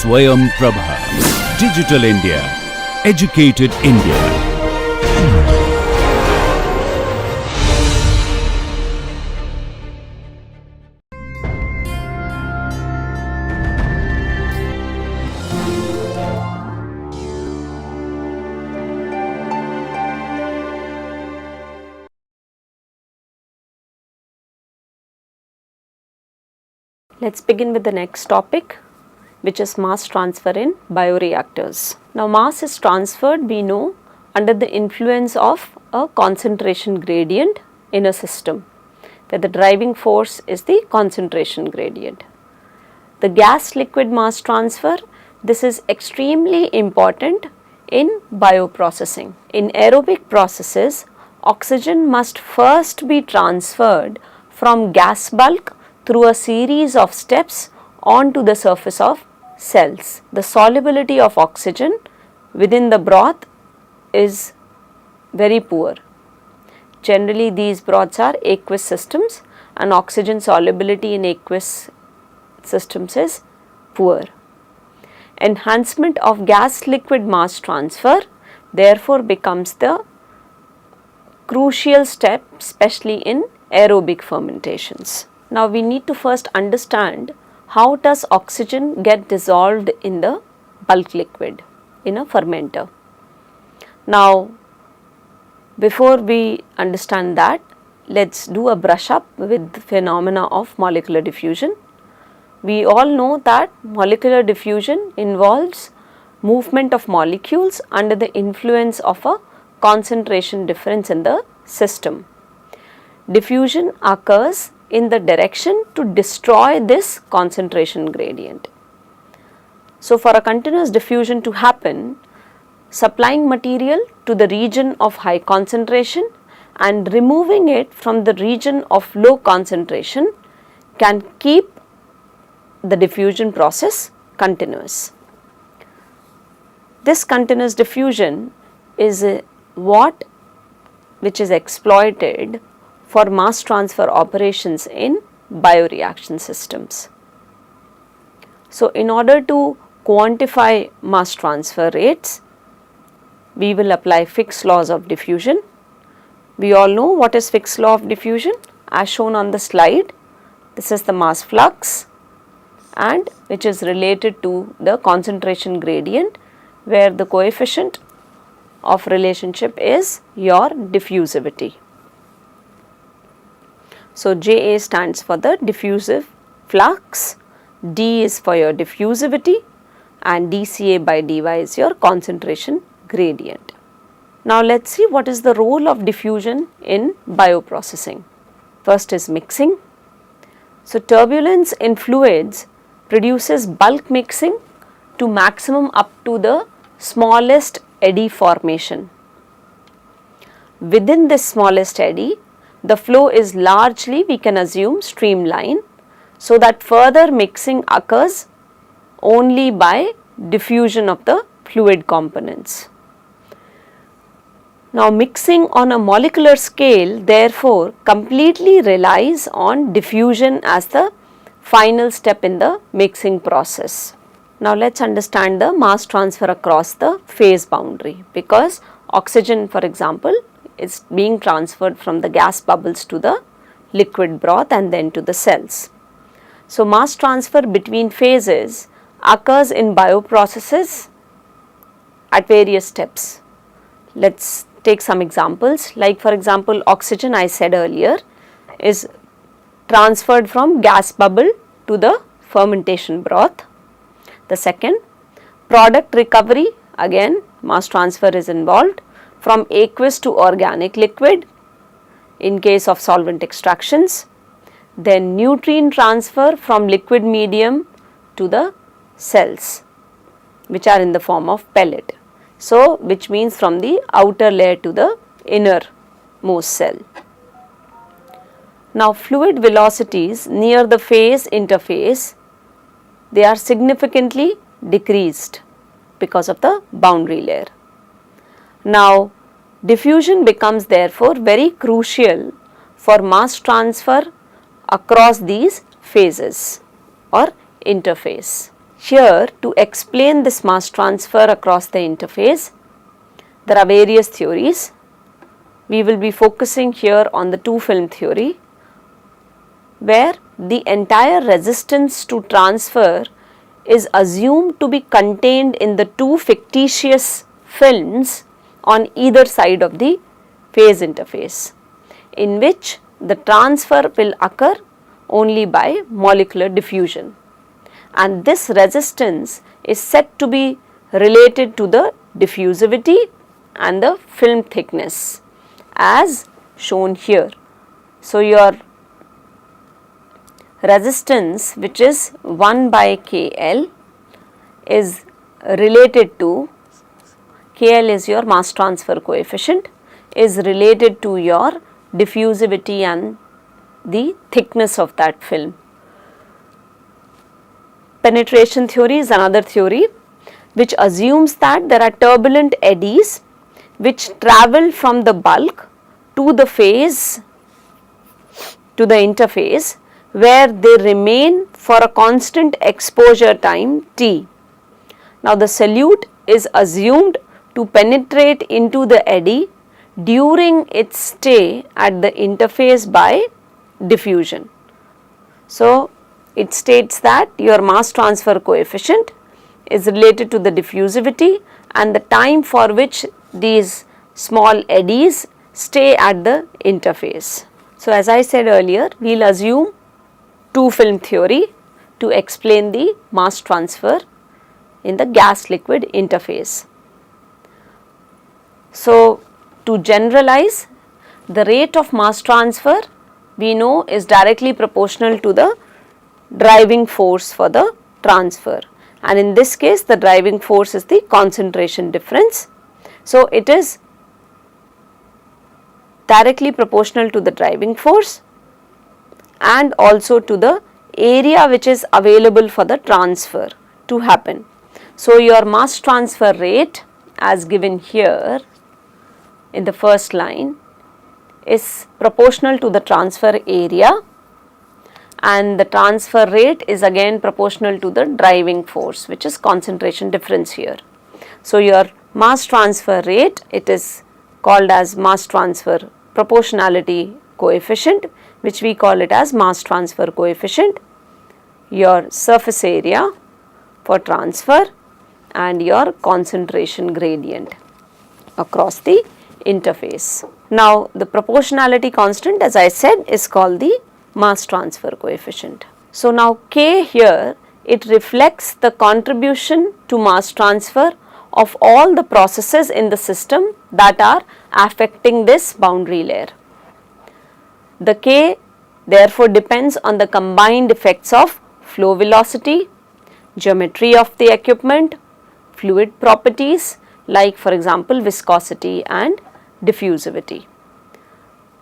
Swayam Prabha. Digital India. Educated India. Let's begin with the next topic, which is mass transfer in bioreactors. Now, mass is transferred, we know, under the influence of a concentration gradient in a system, where the driving force is the concentration gradient. The gas liquid mass transfer, this is extremely important in bioprocessing. In aerobic processes, oxygen must first be transferred from gas bulk through a series of steps onto the surface of cells. The solubility of oxygen within the broth is very poor. Generally, these broths are aqueous systems and oxygen solubility in aqueous systems is poor. Enhancement of gas liquid mass transfer therefore becomes the crucial step, especially in aerobic fermentations. Now, we need to first understand how does oxygen get dissolved in the bulk liquid in a fermenter. Now, before we understand that, let's do a brush up with the phenomena of molecular diffusion. We all know that molecular diffusion involves movement of molecules under the influence of a concentration difference in the system. Diffusion occurs in the direction to destroy this concentration gradient. So, for a continuous diffusion to happen, supplying material to the region of high concentration and removing it from the region of low concentration can keep the diffusion process continuous. This continuous diffusion is which is exploited for mass transfer operations in bioreaction systems. So, in order to quantify mass transfer rates, we will apply Fick's laws of diffusion. We all know what is Fick's law of diffusion as shown on the slide. This is the mass flux and which is related to the concentration gradient, where the coefficient of relationship is your diffusivity. So, JA stands for the diffusive flux, D is for your diffusivity and dCA by dy is your concentration gradient. Now, let us see what is the role of diffusion in bioprocessing. First is mixing. So, turbulence in fluids produces bulk mixing to maximum up to the smallest eddy formation. Within this smallest eddy, the flow is largely, we can assume, streamline, so that further mixing occurs only by diffusion of the fluid components. Now, mixing on a molecular scale therefore completely relies on diffusion as the final step in the mixing process. Now, let us understand the mass transfer across the phase boundary, because oxygen, for example, is being transferred from the gas bubbles to the liquid broth and then to the cells. So, mass transfer between phases occurs in bioprocesses at various steps. Let us take some examples, like for example, oxygen, I said earlier, is transferred from gas bubble to the fermentation broth. The second, product recovery, again mass transfer is involved from aqueous to organic liquid in case of solvent extractions. Then nutrient transfer from liquid medium to the cells, which are in the form of pellet. So, which means from the outer layer to the innermost cell. Now, fluid velocities near the phase interface, they are significantly decreased because of the boundary layer. Now, diffusion becomes therefore very crucial for mass transfer across these phases or interface. Here, to explain this mass transfer across the interface, there are various theories. We will be focusing here on the two film theory, where the entire resistance to transfer is assumed to be contained in the two fictitious films on either side of the phase interface, in which the transfer will occur only by molecular diffusion, and this resistance is said to be related to the diffusivity and the film thickness as shown here. So, your resistance, which is 1 by KL, is related to, KL is your mass transfer coefficient, is related to your diffusivity and the thickness of that film. Penetration theory is another theory which assumes that there are turbulent eddies which travel from the bulk to the phase, to the interface, where they remain for a constant exposure time T. Now, the solute is assumed to penetrate into the eddy during its stay at the interface by diffusion. So, it states that your mass transfer coefficient is related to the diffusivity and the time for which these small eddies stay at the interface. So, as I said earlier, we will assume two film theory to explain the mass transfer in the gas liquid interface. So, to generalize, the rate of mass transfer we know is directly proportional to the driving force for the transfer, and in this case the driving force is the concentration difference. So, it is directly proportional to the driving force and also to the area which is available for the transfer to happen. So, your mass transfer rate as given here in the first line is proportional to the transfer area, and the transfer rate is again proportional to the driving force, which is concentration difference here. So, your mass transfer rate, it is called as mass transfer proportionality coefficient, which we call it as mass transfer coefficient, your surface area for transfer and your concentration gradient across the interface. Now, the proportionality constant, as I said, is called the mass transfer coefficient. So, now K here, it reflects the contribution to mass transfer of all the processes in the system that are affecting this boundary layer. The K therefore depends on the combined effects of flow velocity, geometry of the equipment, fluid properties like for example viscosity and diffusivity.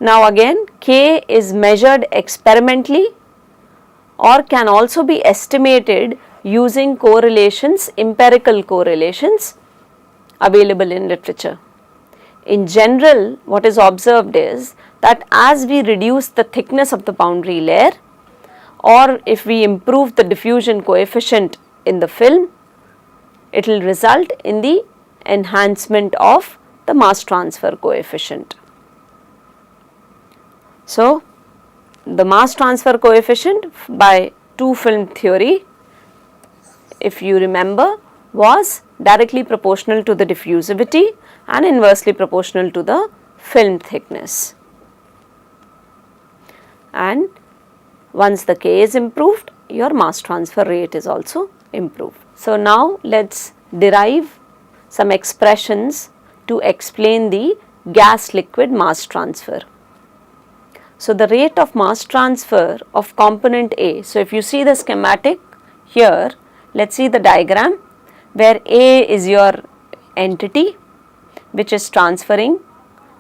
Now again, K is measured experimentally or can also be estimated using correlations, empirical correlations available in literature. In general, what is observed is that as we reduce the thickness of the boundary layer, or if we improve the diffusion coefficient in the film, it will result in the enhancement of the mass transfer coefficient. So, the mass transfer coefficient by two film theory, if you remember, was directly proportional to the diffusivity and inversely proportional to the film thickness. And once the K is improved, your mass transfer rate is also improved. So, now let us derive some expressions to explain the gas liquid mass transfer. So, the rate of mass transfer of component A. So, if you see the schematic here, let us see the diagram where A is your entity which is transferring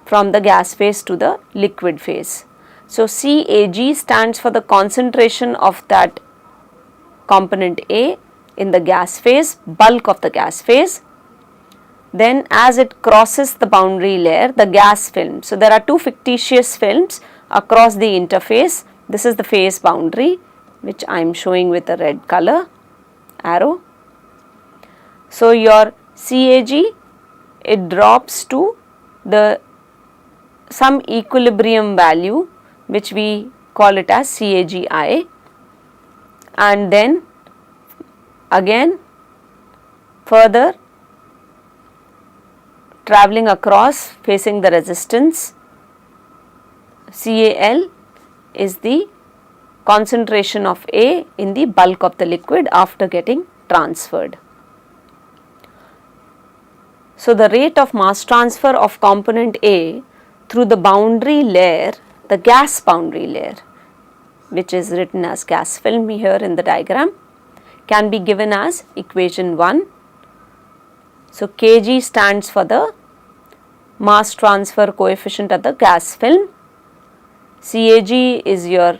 from the gas phase to the liquid phase. So, CAG stands for the concentration of that component A in the gas phase, bulk of the gas phase. Then as it crosses the boundary layer, the gas film. So, there are two fictitious films across the interface. This is the phase boundary which I am showing with a red color arrow, So your CAG, it drops to the some equilibrium value which we call it as CAGI, and then again further travelling across facing the resistance, CAL is the concentration of A in the bulk of the liquid after getting transferred. So the rate of mass transfer of component A through the boundary layer, the gas boundary layer, which is written as gas film here in the diagram, can be given as equation 1. So Kg stands for the mass transfer coefficient of the gas film, Cag is your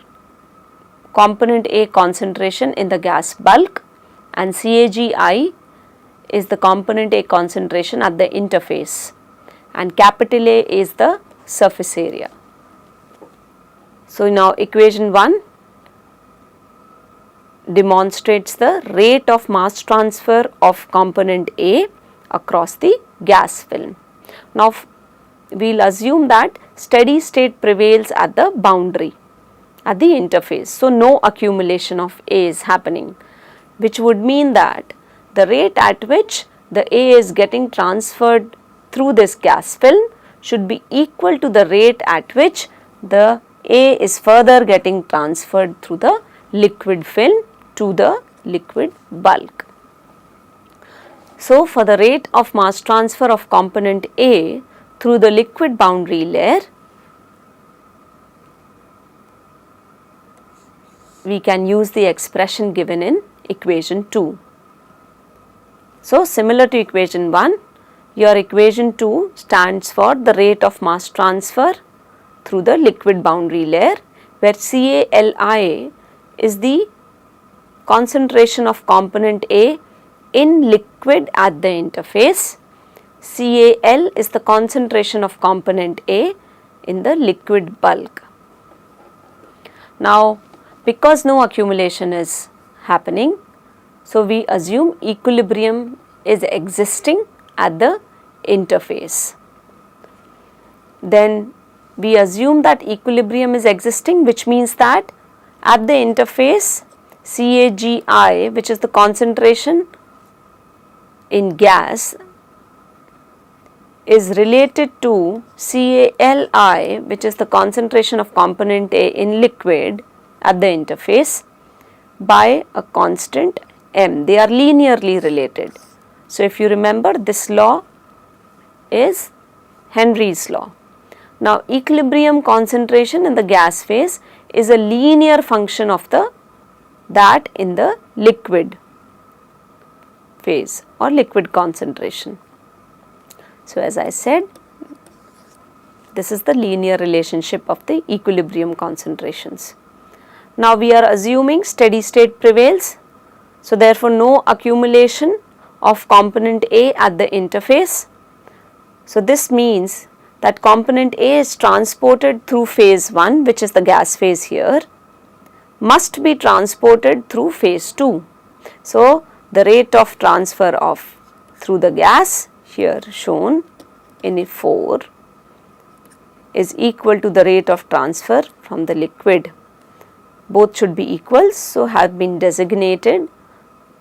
component A concentration in the gas bulk, and Cagi is the component A concentration at the interface, and capital A is the surface area. So now equation 1 demonstrates the rate of mass transfer of component A across the gas film. Now we will assume that steady state prevails at the boundary, at the interface. So no accumulation of A is happening, which would mean that the rate at which the A is getting transferred through this gas film should be equal to the rate at which the A is further getting transferred through the liquid film to the liquid bulk. So for the rate of mass transfer of component A through the liquid boundary layer, we can use the expression given in equation 2. So similar to equation 1, your equation 2 stands for the rate of mass transfer through the liquid boundary layer, where CALI is the concentration of component A in liquid at the interface, CAL is the concentration of component A in the liquid bulk. Now because no accumulation is happening, so we assume equilibrium is existing at the interface. Then we assume that equilibrium is existing, which means that at the interface CAGI, which is the concentration in gas, is related to CALI, which is the concentration of component A in liquid at the interface, by a constant m. They are linearly related. So if you remember, this law is Henry's law. Now equilibrium concentration in the gas phase is a linear function of that in the liquid phase or liquid concentration. So as I said, this is the linear relationship of the equilibrium concentrations. Now we are assuming steady state prevails, so therefore no accumulation of component A at the interface. So this means that component A is transported through phase 1, which is the gas phase here, must be transported through phase 2. So the rate of transfer of through the gas here shown in E4 is equal to the rate of transfer from the liquid. Both should be equal, so have been designated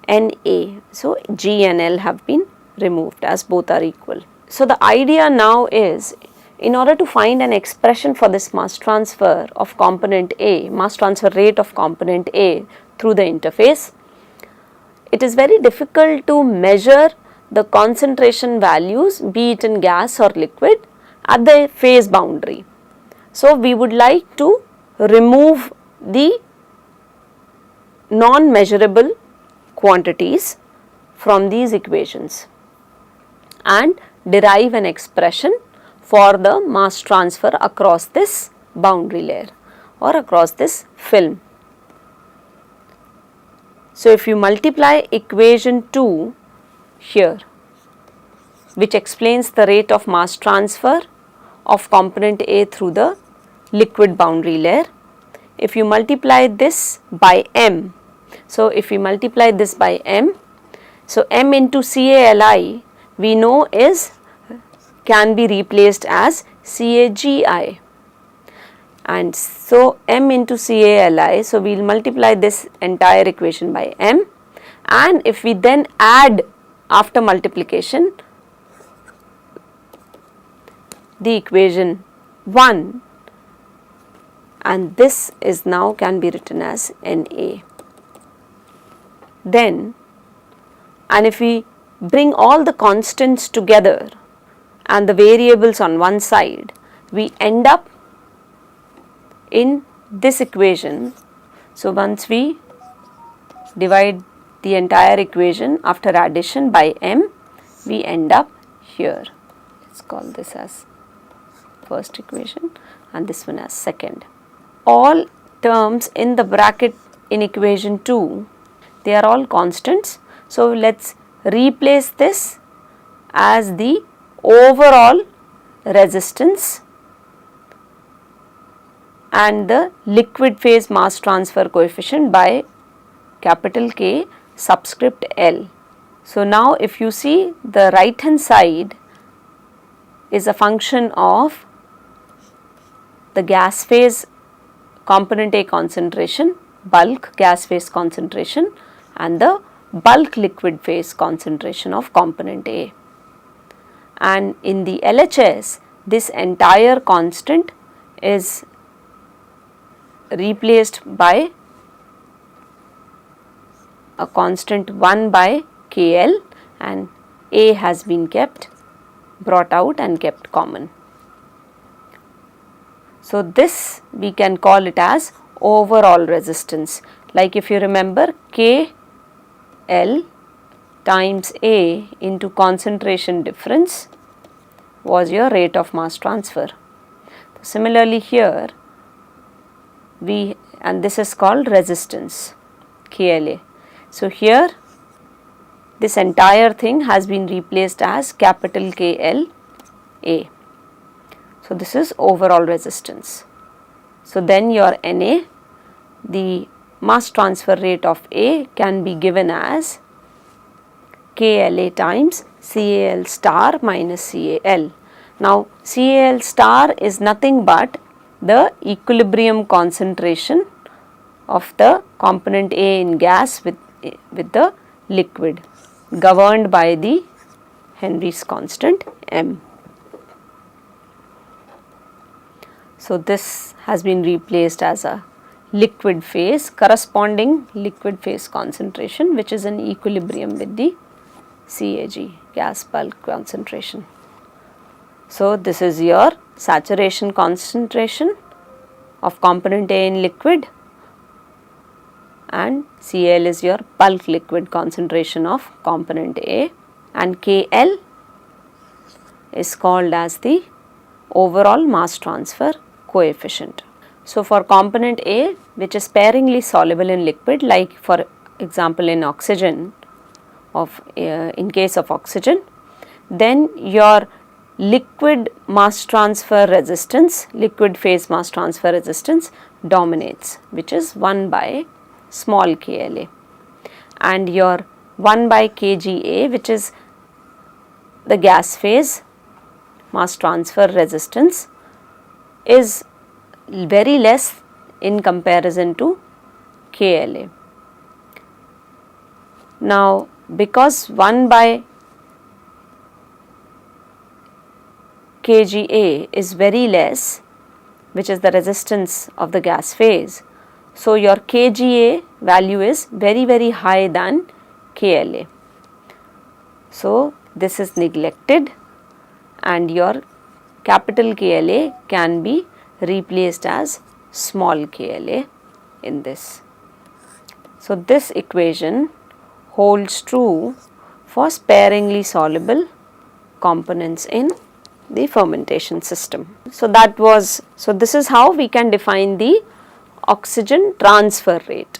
NA. So G and L have been removed as both are equal. So the idea now is, in order to find an expression for this mass transfer of component A, mass transfer rate of component A through the interface, it is very difficult to measure the concentration values, be it in gas or liquid, at the phase boundary. So we would like to remove the non-measurable quantities from these equations and derive an expression for the mass transfer across this boundary layer or across this film. So if you multiply equation 2 here, which explains the rate of mass transfer of component A through the liquid boundary layer, if you multiply this by m, so if you multiply this by m, So M into CaLi we know can be replaced as CaGi, and so M into CaLi, so we will multiply this entire equation by M, and if we then add after multiplication the equation 1, and this is now can be written as Na. Then, and if we bring all the constants together and the variables on one side, we end up in this equation. So, once we divide the entire equation after addition by M, we end up here. Let's call this as first equation and this one as second. All terms in the bracket in equation 2, they are all constants. So, let us replace this as the overall resistance and the liquid phase mass transfer coefficient by capital K subscript L. So, now if you see, the right hand side is a function of the gas phase component A concentration, bulk gas phase concentration, and the bulk liquid phase concentration of component A. And in the LHS, this entire constant is replaced by a constant 1 by KL, and A has been brought out and kept common. So, this we can call it as overall resistance, like if you remember, KL times A into concentration difference was your rate of mass transfer. Similarly here, and this is called resistance, KLA. So, here this entire thing has been replaced as capital KLA. So, this is overall resistance. So, then your Na, the mass transfer rate of A, can be given as KLA times CAL star minus CAL. Now, CAL star is nothing but the equilibrium concentration of the component A in gas with the liquid, governed by the Henry's constant M. So, this has been replaced as a liquid phase, corresponding liquid phase concentration, which is in equilibrium with the CAG, gas bulk concentration. So, this is your saturation concentration of component A in liquid, and Cl is your bulk liquid concentration of component A, and Kl is called as the overall mass transfer coefficient. So, for component A, which is sparingly soluble in liquid, like for example in oxygen, in case of oxygen, then your liquid mass transfer resistance, liquid phase mass transfer resistance dominates, which is 1 by small KLA, and your 1 by KGA, which is the gas phase mass transfer resistance, is very less in comparison to KLA. Now, because 1 by KGA is very less, which is the resistance of the gas phase, so your KGA value is very high than KLA. So, this is neglected and your capital KLA can be replaced as small KLA in this. So, this equation holds true for sparingly soluble components in the fermentation system. So, this is how we can define the oxygen transfer rate.